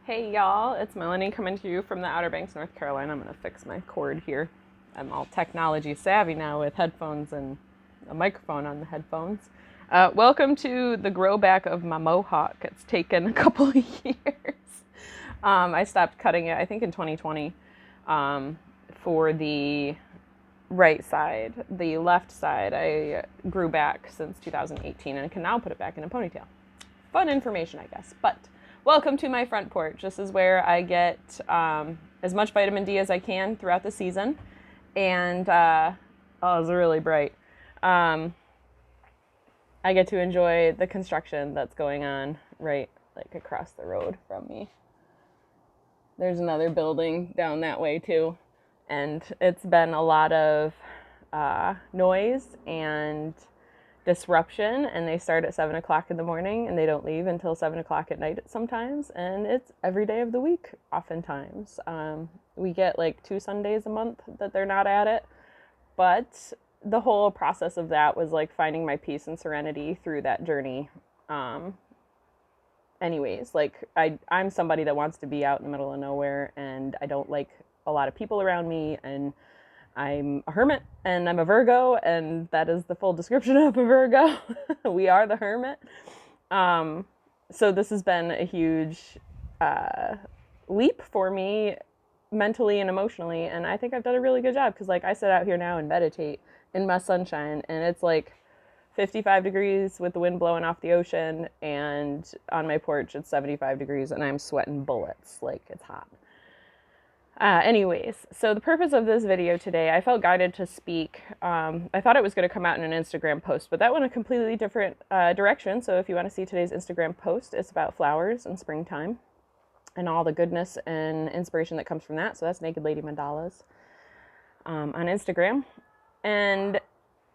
Hey y'all, it's Melanie coming to you from the Outer Banks, North Carolina. I'm gonna fix my cord here. I'm all technology savvy now with headphones and a microphone on the headphones. Welcome to the grow back of my mohawk. It's taken a couple of years. I stopped cutting it, I think in 2020, for the right side. The left side I grew back since 2018 and can now put it back in a ponytail. Fun information, I guess. But welcome to my front porch. This is where I get as much vitamin D as I can throughout the season. And, oh, it's really bright. I get to enjoy the construction that's going on right like across the road from me. There's another building down that way too. And it's been a lot of noise and disruption, and they start at 7 o'clock in the morning and they don't leave until 7 o'clock at night sometimes, and it's every day of the week oftentimes. We get like 2 Sundays a month that they're not at it, but the whole process of that was like finding my peace and serenity through that journey. Anyways, like I'm somebody that wants to be out in the middle of nowhere, and I don't like a lot of people around me, and I'm a hermit and I'm a Virgo, and that is the full description of a Virgo. We are the hermit. So this has been a huge leap for me mentally and emotionally, and I think I've done a really good job because like I sit out here now and meditate in my sunshine, and it's like 55 degrees with the wind blowing off the ocean, and on my porch it's 75 degrees and I'm sweating bullets. Like, it's hot. Anyways, so the purpose of this video today, I felt guided to speak. I thought it was going to come out in an Instagram post, but that went a completely different direction. So if you want to see today's Instagram post, it's about flowers and springtime and all the goodness and inspiration that comes from that. So that's Naked Lady Mandalas on Instagram. And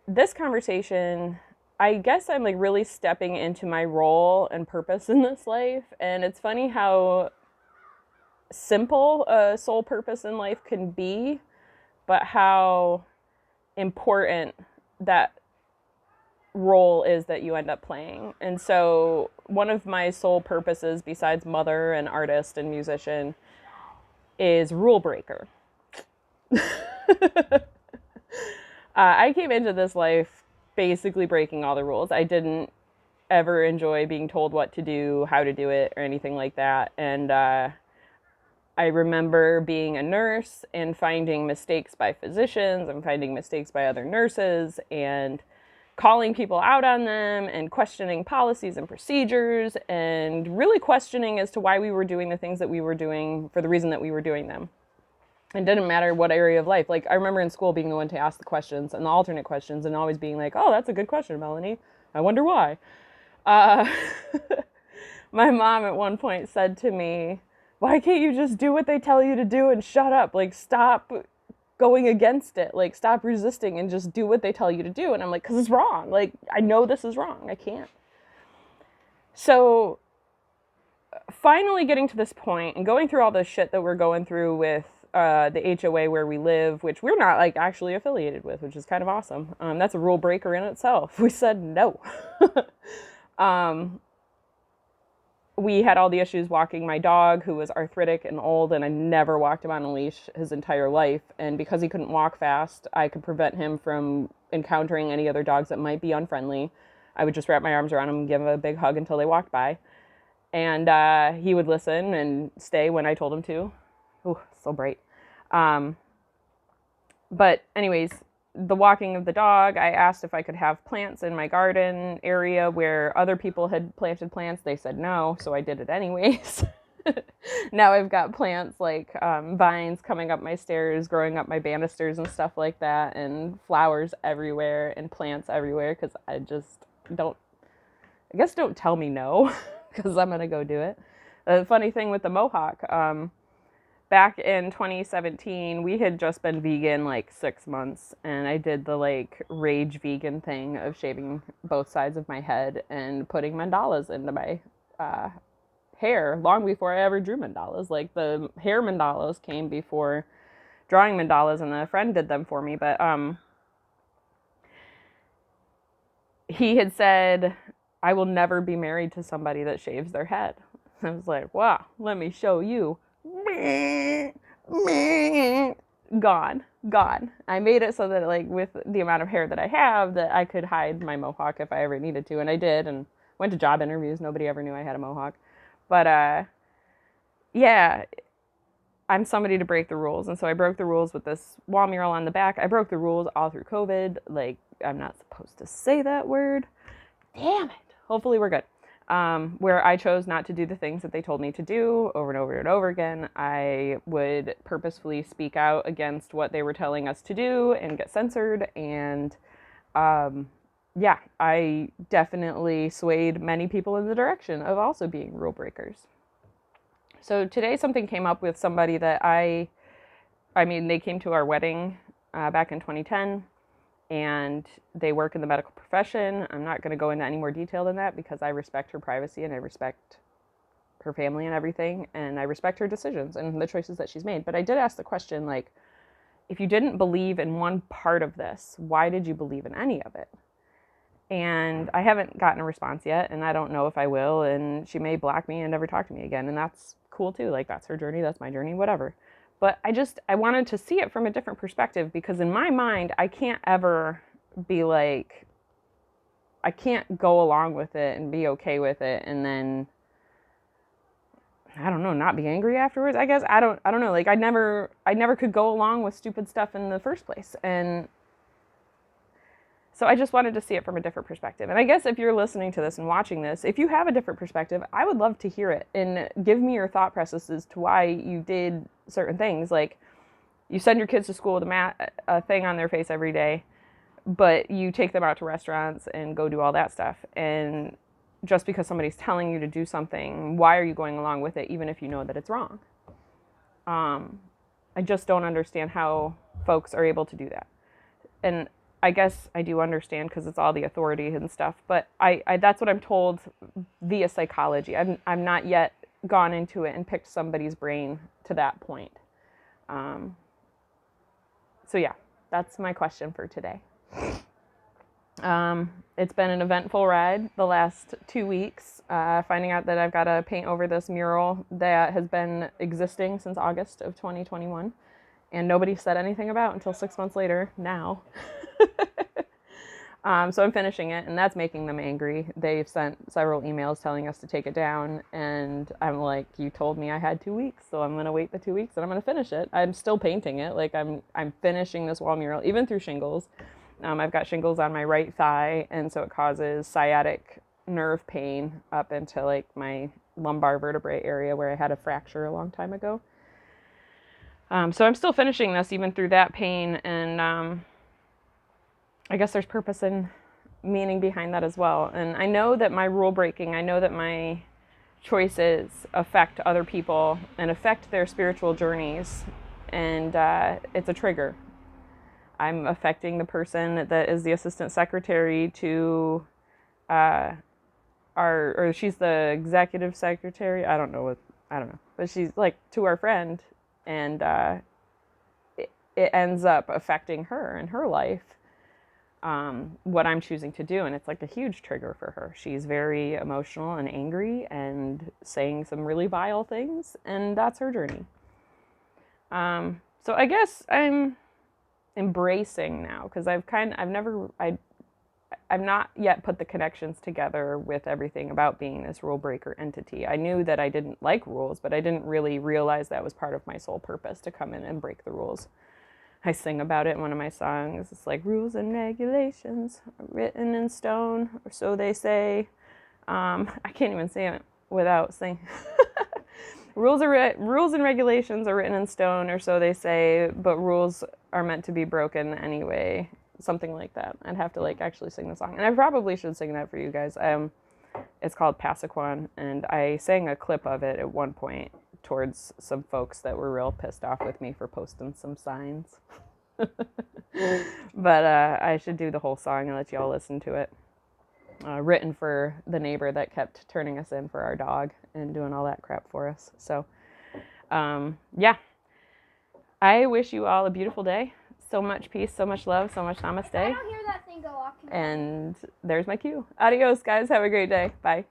this conversation, I guess I'm like really stepping into my role and purpose in this life. And it's funny how simple a soul purpose in life can be, but how important that role is that you end up playing. And so one of my soul purposes, besides mother and artist and musician, is rule breaker. I came into this life basically breaking all the rules. I didn't ever enjoy being told what to do, how to do it, or anything like that. And I remember being a nurse and finding mistakes by physicians and finding mistakes by other nurses and calling people out on them and questioning policies and procedures and really questioning as to why we were doing the things that we were doing for the reason that we were doing them. It didn't matter what area of life. Like, I remember in school being the one to ask the questions and the alternate questions and always being like, oh, that's a good question, Melanie. I wonder why. My mom at one point said to me, why can't you just do what they tell you to do and shut up? Like, stop going against it. Like, stop resisting and just do what they tell you to do. And I'm like, because it's wrong. Like, I know this is wrong. I can't. So finally getting to this point and going through all the shit that we're going through with the HOA where we live, which we're not like actually affiliated with, which is kind of awesome. That's a rule breaker in itself. We said no. We had all the issues walking my dog, who was arthritic and old, and I never walked him on a leash his entire life. And because he couldn't walk fast, I could prevent him from encountering any other dogs that might be unfriendly. I would just wrap my arms around him and give him a big hug until they walked by. And he would listen and stay when I told him to. Ooh, so bright. But anyways, the walking of the dog, I asked if I could have plants in my garden area where other people had planted plants. They said no, so I did it anyways. Now I've got plants like vines coming up my stairs, growing up my banisters and stuff like that, and flowers everywhere and plants everywhere because I just don't tell me no because I'm going to go do it. The funny thing with the mohawk, back in 2017, we had just been vegan like 6 months, and I did the like rage vegan thing of shaving both sides of my head and putting mandalas into my hair long before I ever drew mandalas. Like, the hair mandalas came before drawing mandalas, and a friend did them for me. But he had said, I will never be married to somebody that shaves their head. I was like, wow, let me show you. Gone. I made it so that, like, with the amount of hair that I have, that I could hide my mohawk if I ever needed to, and I did, and went to job interviews. Nobody ever knew I had a mohawk. But, yeah, I'm somebody to break the rules, and so I broke the rules with this wall mural on the back. I broke the rules all through COVID. Like, I'm not supposed to say that word. Damn it. Hopefully we're good. Where I chose not to do the things that they told me to do over and over and over again. I would purposefully speak out against what they were telling us to do and get censored. And yeah, I definitely swayed many people in the direction of also being rule breakers. So today something came up with somebody that they came to our wedding back in 2010. And they work in the medical profession. I'm not going to go into any more detail than that because I respect her privacy and I respect her family and everything. And I respect her decisions and the choices that she's made. But I did ask the question, like, if you didn't believe in one part of this, why did you believe in any of it? And I haven't gotten a response yet. And I don't know if I will. And she may block me and never talk to me again. And that's cool too. Like, that's her journey. That's my journey, whatever. But I wanted to see it from a different perspective because in my mind, I can't ever be like, I can't go along with it and be okay with it and then, I don't know, not be angry afterwards. I guess I don't know. Like, I never could go along with stupid stuff in the first place. And so I just wanted to see it from a different perspective. And I guess if you're listening to this and watching this, if you have a different perspective, I would love to hear it and give me your thought processes to why you did certain things. Like, you send your kids to school with a thing on their face every day, but you take them out to restaurants and go do all that stuff. And just because somebody's telling you to do something, why are you going along with it, even if you know that it's wrong? I just don't understand how folks are able to do that. And I guess I do understand because it's all the authority and stuff, but I that's what I'm told via psychology. I'm not yet gone into it and picked somebody's brain to that point. So yeah, that's my question for today. It's been an eventful ride the last 2 weeks, finding out that I've got to paint over this mural that has been existing since August of 2021. And nobody said anything about until 6 months later now. So I'm finishing it, and that's making them angry. They've sent several emails telling us to take it down, and I'm like, you told me I had 2 weeks, so I'm going to wait the 2 weeks, and I'm going to finish it. I'm still painting it. Like, I'm finishing this wall mural, even through shingles. I've got shingles on my right thigh, and so it causes sciatic nerve pain up into, like, my lumbar vertebrae area where I had a fracture a long time ago. So I'm still finishing this even through that pain, and I guess there's purpose and meaning behind that as well. And I know that my rule breaking, I know that my choices affect other people and affect their spiritual journeys, and it's a trigger. I'm affecting the person that is the assistant secretary to or she's the executive secretary. I don't know, but she's like to our friend. And it ends up affecting her and her life, what I'm choosing to do. And it's like a huge trigger for her. She's very emotional and angry and saying some really vile things. And that's her journey. So I guess I'm embracing now because I've not yet put the connections together with everything about being this rule breaker entity. I knew that I didn't like rules, but I didn't really realize that was part of my sole purpose, to come in and break the rules. I sing about it in one of my songs. It's like, rules and regulations are written in stone, or so they say. I can't even say it without singing. Rules and regulations are written in stone, or so they say, but rules are meant to be broken anyway. Something like that. I'd have to like actually sing the song. And I probably should sing that for you guys. It's called Passaquan, and I sang a clip of it at one point towards some folks that were real pissed off with me for posting some signs. But I should do the whole song and let y'all listen to it. Written for the neighbor that kept turning us in for our dog and doing all that crap for us. So, yeah. I wish you all a beautiful day. So much peace, so much love, so much namaste. I don't hear that thing go off. And there's my cue. Adios, guys. Have a great day. Bye.